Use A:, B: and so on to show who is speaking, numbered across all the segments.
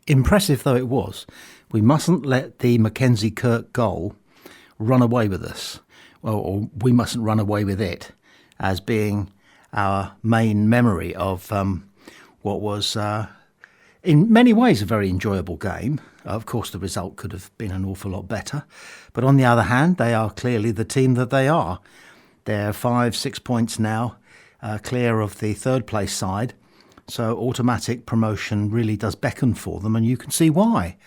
A: impressive though it was, we mustn't let the KIRK goal run away with us. Well, or we mustn't run away with it as being our main memory of what was, in many ways, a very enjoyable game. Of course, the result could have been an awful lot better. But on the other hand, they are clearly the team that they are. They're 5-6 points now, clear of the third place side. So automatic promotion really does beckon for them, and you can see why.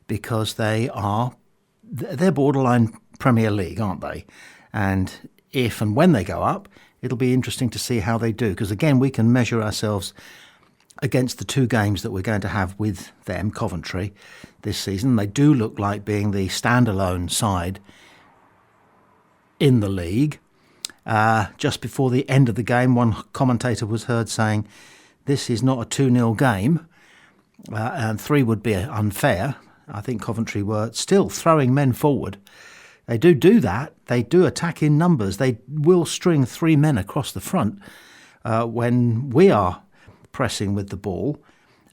A: Because they're borderline Premier League, aren't they? And if and when they go up, it'll be interesting to see how they do. Because again, we can measure ourselves against the two games that we're going to have with them, Coventry, this season. They do look like being the standalone side in the league. Just before the end of the game, one commentator was heard saying, this is not a 2-0 game, and 3 would be unfair. I think Coventry were still throwing men forward. They do that. They do attack in numbers. They will string 3 men across the front when we are pressing with the ball.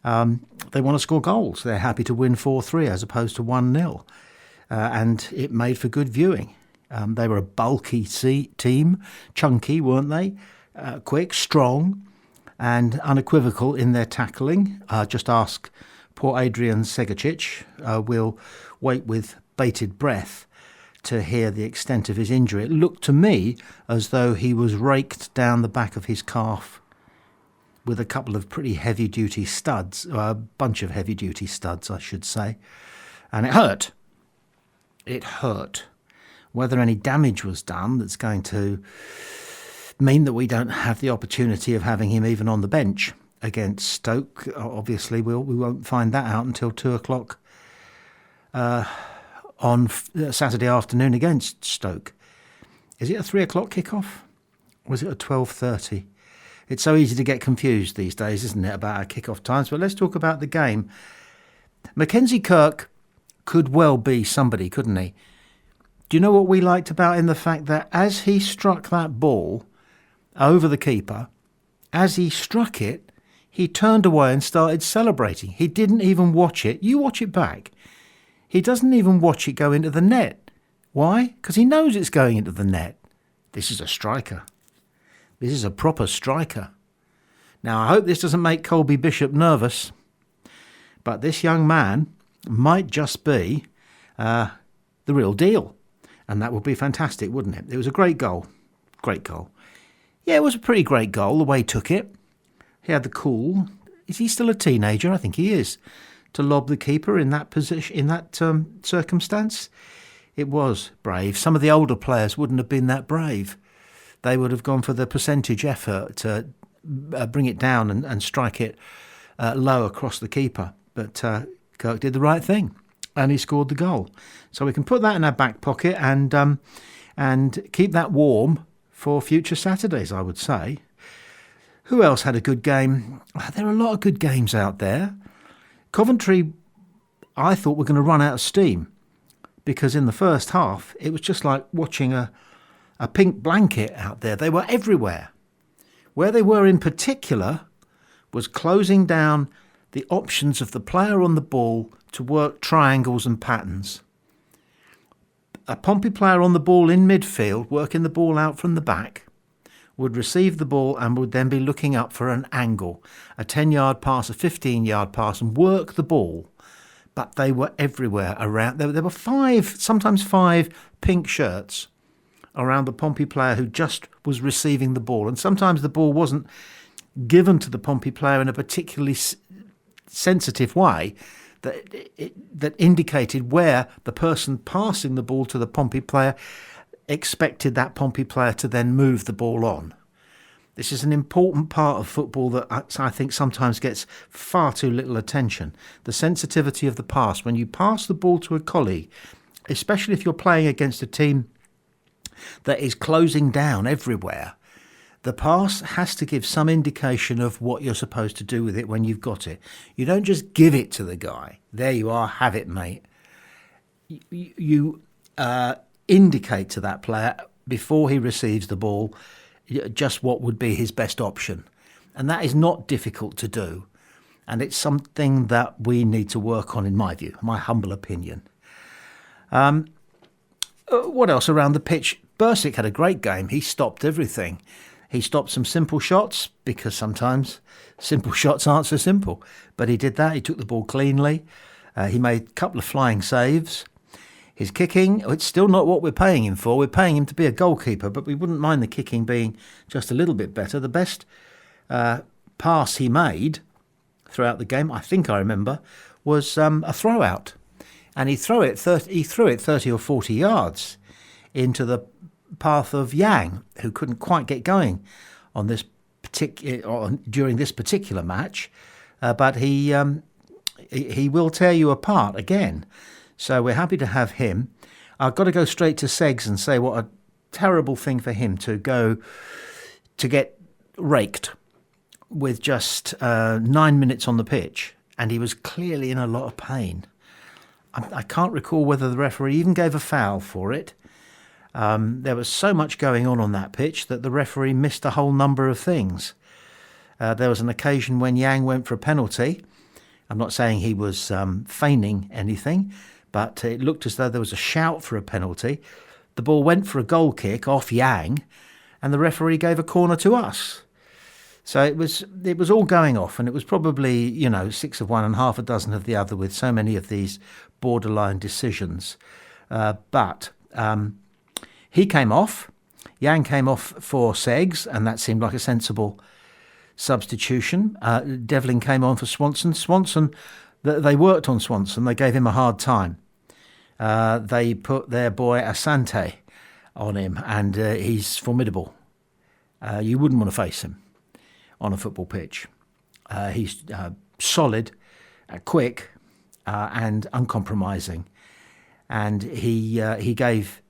A: They want to score goals. They're happy to win 4-3 as opposed to 1-0. And it made for good viewing. They were a bulky team, chunky, weren't they? Quick, strong, and unequivocal in their tackling. Just ask poor Adrian SEGGS. We'll wait with bated breath to hear the extent of his injury. It looked to me as though he was raked down the back of his calf with a couple of pretty heavy-duty studs, a bunch of heavy-duty studs, I should say. And it hurt. It hurt. Whether any damage was done that's going to mean that we don't have the opportunity of having him even on the bench against Stoke, obviously we won't find that out until 2 o'clock on Saturday afternoon against Stoke. Is it a 3 o'clock kickoff? Or is it a 12:30? It's so easy to get confused these days, isn't it, about our kickoff times? But let's talk about the game. KIRK could well be somebody, couldn't he? Do you know what we liked about him? The fact that as he struck that ball over the keeper, as he struck it, he turned away and started celebrating. He didn't even watch it. You watch it back. He doesn't even watch it go into the net. Why? Because he knows it's going into the net. This is a striker. This is a proper striker. Now, I hope this doesn't make Colby Bishop nervous, but this young man might just be the real deal. And that would be fantastic, wouldn't it? It was a great goal. Great goal. Yeah, it was a pretty great goal, the way he took it. He had the cool. Is he still a teenager? I think he is. To lob the keeper in that position, in that circumstance. It was brave. Some of the older players wouldn't have been that brave. They would have gone for the percentage effort to bring it down and strike it low across the keeper. But KIRK did the right thing. And he scored the goal. So we can put that in our back pocket and keep that warm for future Saturdays, I would say. Who else had a good game? There are a lot of good games out there. Coventry, I thought, were going to run out of steam because in the first half, it was just like watching a pink blanket out there. They were everywhere. Where they were in particular was closing down the options of the player on the ball to work triangles and patterns. A Pompey player on the ball in midfield, working the ball out from the back, would receive the ball and would then be looking up for an angle, a 10-yard pass, a 15-yard pass, and work the ball. But they were everywhere around. There were 5, sometimes 5 pink shirts around the Pompey player who just was receiving the ball. And sometimes the ball wasn't given to the Pompey player in a particularly sensitive way that indicated where the person passing the ball to the Pompey player expected that Pompey player to then move the ball on. This is an important part of football that I think sometimes gets far too little attention. The sensitivity of the pass. When you pass the ball to a colleague, especially if you're playing against a team that is closing down everywhere, the pass has to give some indication of what you're supposed to do with it when you've got it. You don't just give it to the guy. There you are, have it, mate. You indicate to that player before he receives the ball just what would be his best option. And that is not difficult to do. And it's something that we need to work on, in my view, my humble opinion. What else around the pitch? Bursic had a great game. He stopped everything. He stopped some simple shots, because sometimes simple shots aren't so simple. But he did that. He took the ball cleanly. He made a couple of flying saves. His kicking, it's still not what we're paying him for. We're paying him to be a goalkeeper, but we wouldn't mind the kicking being just a little bit better. The best pass he made throughout the game, I think I remember, was a throw out. And he threw it 30 or 40 yards into the path of Yang, who couldn't quite get going on this during this particular match. But he will tear you apart again. So we're happy to have him. I've got to go straight to SEGGS and say what a terrible thing for him to get raked with just 9 minutes on the pitch. And he was clearly in a lot of pain. I can't recall whether the referee even gave a foul for it. There was so much going on that pitch that the referee missed a whole number of things. There was an occasion when Yang went for a penalty. I'm not saying he was feigning anything, but it looked as though there was a shout for a penalty. The ball went for a goal kick off Yang, and the referee gave a corner to us. So it was all going off, and it was probably, 6 of one and half a dozen of the other with so many of these borderline decisions. But he came off. Yang came off for SEGGS, and that seemed like a sensible substitution. Devlin came on for Swanson. They worked on Swanson. They gave him a hard time. They put their boy Asante on him, and he's formidable. You wouldn't want to face him on a football pitch. He's solid, quick, and uncompromising. And he gave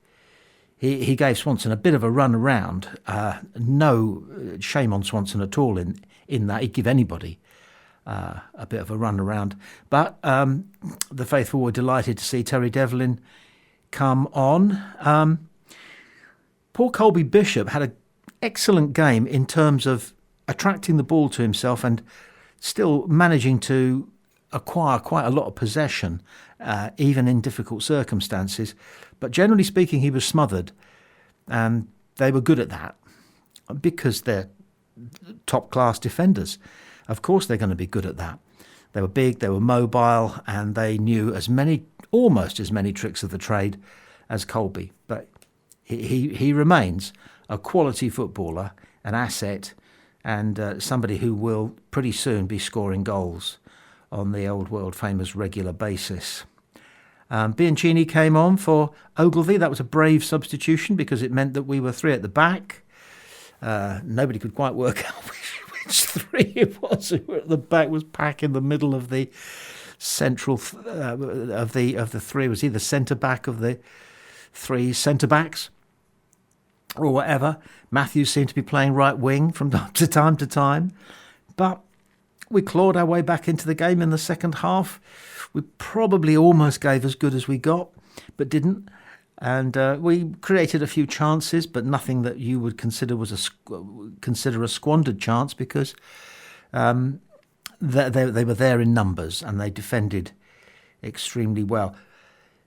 A: Swanson a bit of a run around. No shame on Swanson at all in that. He'd give anybody a bit of a run around. But the faithful were delighted to see Terry Devlin come on. Paul Colby-Bishop had an excellent game in terms of attracting the ball to himself and still managing to acquire quite a lot of possession, even in difficult circumstances. But generally speaking, he was smothered, and they were good at that because they're top-class defenders. Of course they're going to be good at that. They were big, they were mobile, and they knew almost as many tricks of the trade as Colby. But he remains a quality footballer, an asset, and somebody who will pretty soon be scoring goals on the old world-famous regular basis. Bianchini came on for Ogilvy. That was a brave substitution because it meant that we were three at the back. Nobody could quite work out which three it was who were at the back. Was Pack in the middle of the central of the three? Was he the centre back of the three centre backs or whatever? Matthews seemed to be playing right wing from time to time, but we clawed our way back into the game in the second half. We probably almost gave as good as we got, but didn't. And we created a few chances, but nothing that you would consider a squandered chance because they were there in numbers and they defended extremely well.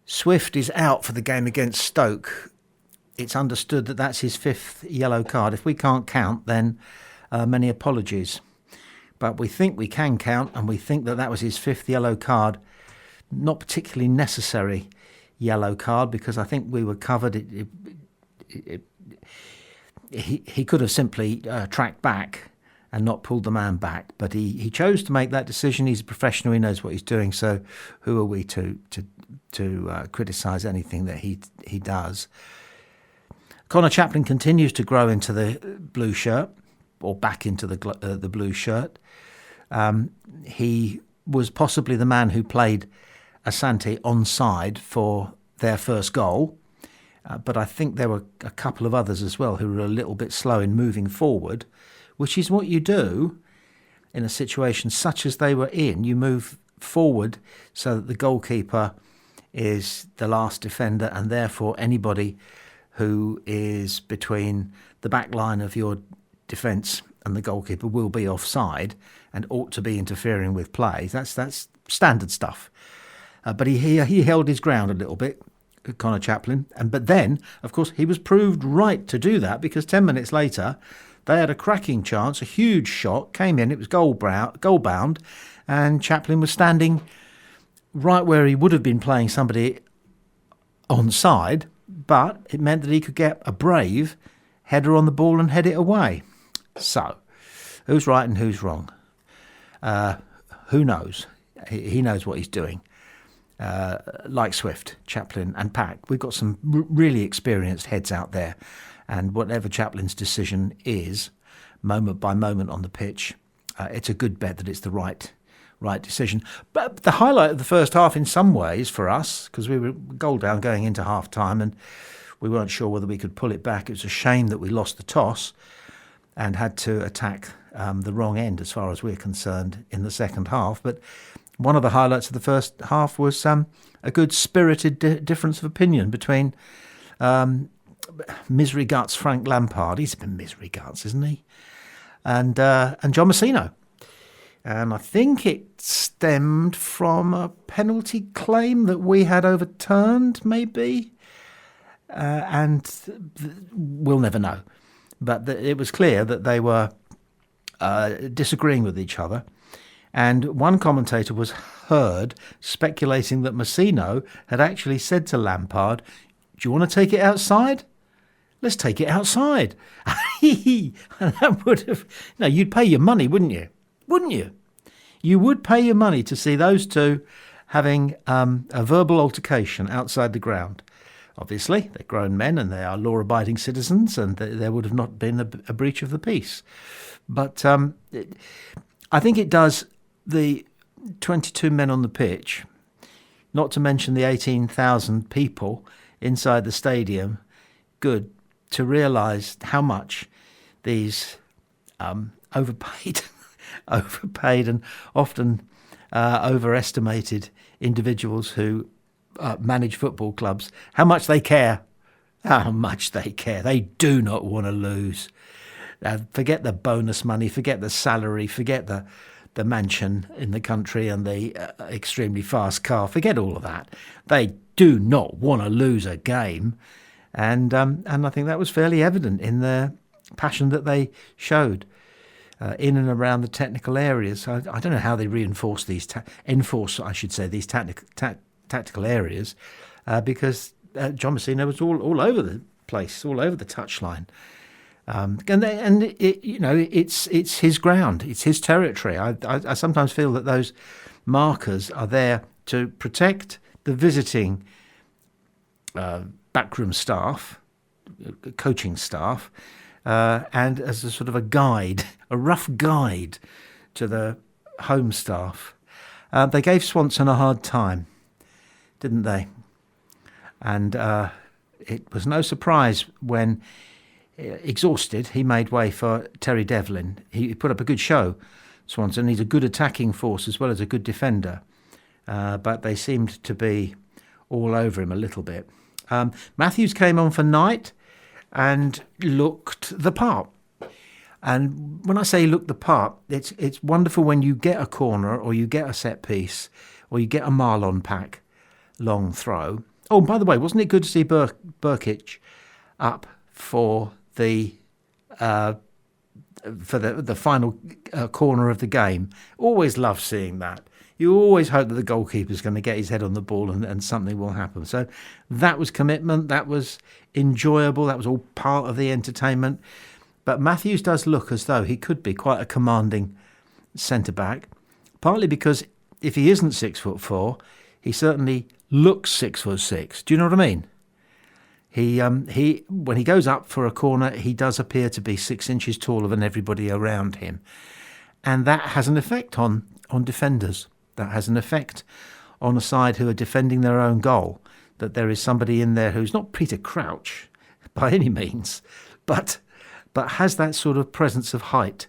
A: Swift is out for the game against Stoke. It's understood that that's his 5th yellow card. If we can't count, then many apologies. But we think we can count, and we think that was his 5th yellow card. Not particularly necessary yellow card because I think we were covered. He could have simply tracked back and not pulled the man back, but he chose to make that decision. He's a professional. He knows what he's doing. So who are we to criticise anything that he does? Connor Chaplin continues to grow into the blue shirt, or back into the blue shirt. He was possibly the man who played Asante onside for their first goal, but I think there were a couple of others as well who were a little bit slow in moving forward, which is what you do in a situation such as they were in. You move forward so that the goalkeeper is the last defender, and therefore anybody who is between the back line of your defence and the goalkeeper will be offside, and ought to be interfering with play. That's standard stuff. But he held his ground a little bit, Connor Chaplin. But then, of course, he was proved right to do that, because 10 minutes later, they had a cracking chance, a huge shot, came in, it was goal bound, and Chaplin was standing right where he would have been playing somebody onside, but it meant that he could get a brave header on the ball and head it away. So, who's right and who's wrong? Who knows? He knows what he's doing. Like Swift, Chaplin and Pack, we've got some really experienced heads out there, and whatever Chaplin's decision is, moment by moment on the pitch, it's a good bet that it's the right decision. But the highlight of the first half in some ways for us, because we were goal down going into half time and we weren't sure whether we could pull it back. It was a shame that we lost the toss and had to attack the wrong end as far as we're concerned in the second half. But one of the highlights of the first half was a good spirited difference of opinion between Misery Guts Frank Lampard. He's been Misery Guts, isn't he? And John Messino. And I think it stemmed from a penalty claim that we had overturned, maybe. We'll never know. But it was clear that they were disagreeing with each other. And one commentator was heard speculating that Messino had actually said to Lampard, "Do you want to take it outside? Let's take it outside." That would have... No, you'd pay your money, wouldn't you? Wouldn't you? You would pay your money to see those two having a verbal altercation outside the ground. Obviously, they're grown men and they are law-abiding citizens, and there would have not been a breach of the peace. But I think it does the 22 men on the pitch, not to mention the 18,000 people inside the stadium, good to realise how much these overpaid and often overestimated individuals who manage football clubs, how much they care. How much they care. They do not want to lose. Forget the bonus money, forget the salary, forget the mansion in the country and the extremely fast car, forget all of that. They do not want to lose a game. And I think that was fairly evident in their passion that they showed in and around the technical areas. I don't know how they enforce these tactical areas, because John Messino was all over the place, all over the touchline. It's his ground, it's his territory. I sometimes feel that those markers are there to protect the visiting backroom staff, coaching staff, and as a sort of a guide, a rough guide to the home staff. They gave Swanson a hard time, didn't they? And it was no surprise when, exhausted, he made way for Terry Devlin. He put up a good show, Swanson. He's a good attacking force as well as a good defender. But they seemed to be all over him a little bit. Matthews came on for Knight and looked the part. And when I say look the part, it's wonderful when you get a corner or you get a set piece or you get a Marlon pack long throw. Oh, by the way, wasn't it good to see Burkic up for the final corner of the game? Always love seeing that. You always hope that the goalkeeper's going to get his head on the ball and something will happen. So that was commitment. That was enjoyable. That was all part of the entertainment. But Matthews does look as though he could be quite a commanding centre-back, partly because if he isn't 6'4", he certainly looks 6'6". Do you know what I mean? He when he goes up for a corner, he does appear to be 6 inches taller than everybody around him. And that has an effect on defenders. That has an effect on a side who are defending their own goal, that there is somebody in there who's not Peter Crouch by any means, but has that sort of presence of height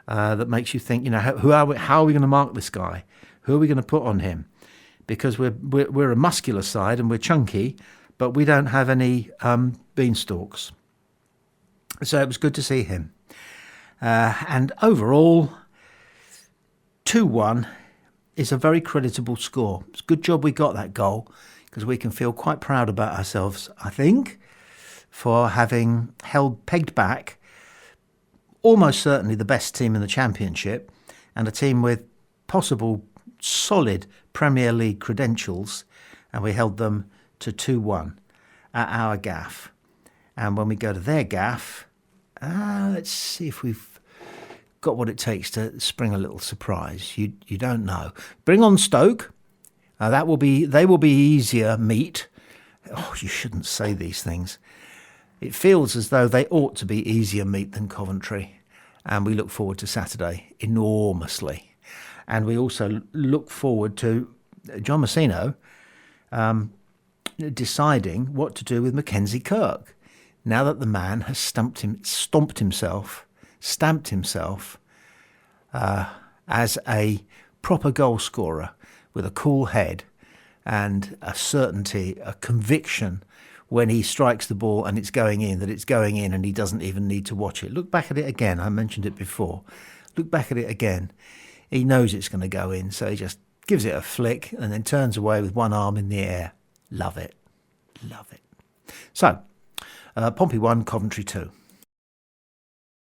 A: that makes you think, how are we going to mark this guy? Who are we going to put on him? Because we're a muscular side and we're chunky, but we don't have any beanstalks. So it was good to see him. And overall, 2-1 is a very creditable score. It's a good job we got that goal, because we can feel quite proud about ourselves, I think, for having pegged back almost certainly the best team in the Championship and a team with possible solid Premier League credentials, and we held them to 2-1 at our gaff. And when we go to their gaff, let's see if we've got what it takes to spring a little surprise. You don't know. Bring on Stoke. They will be easier meet. Oh, you shouldn't say these things. It feels as though they ought to be easier meet than Coventry. And we look forward to Saturday enormously. And we also look forward to John Messino deciding what to do with Mackenzie KIRK. Now that the man has stamped himself as a proper goal scorer with a cool head and a certainty, a conviction when he strikes the ball and it's going in, and he doesn't even need to watch it. Look back at it again. I mentioned it before. Look back at it again. He knows it's going to go in, so he just gives it a flick and then turns away with one arm in the air. Love it. Love it. So, Pompey 1, Coventry 2.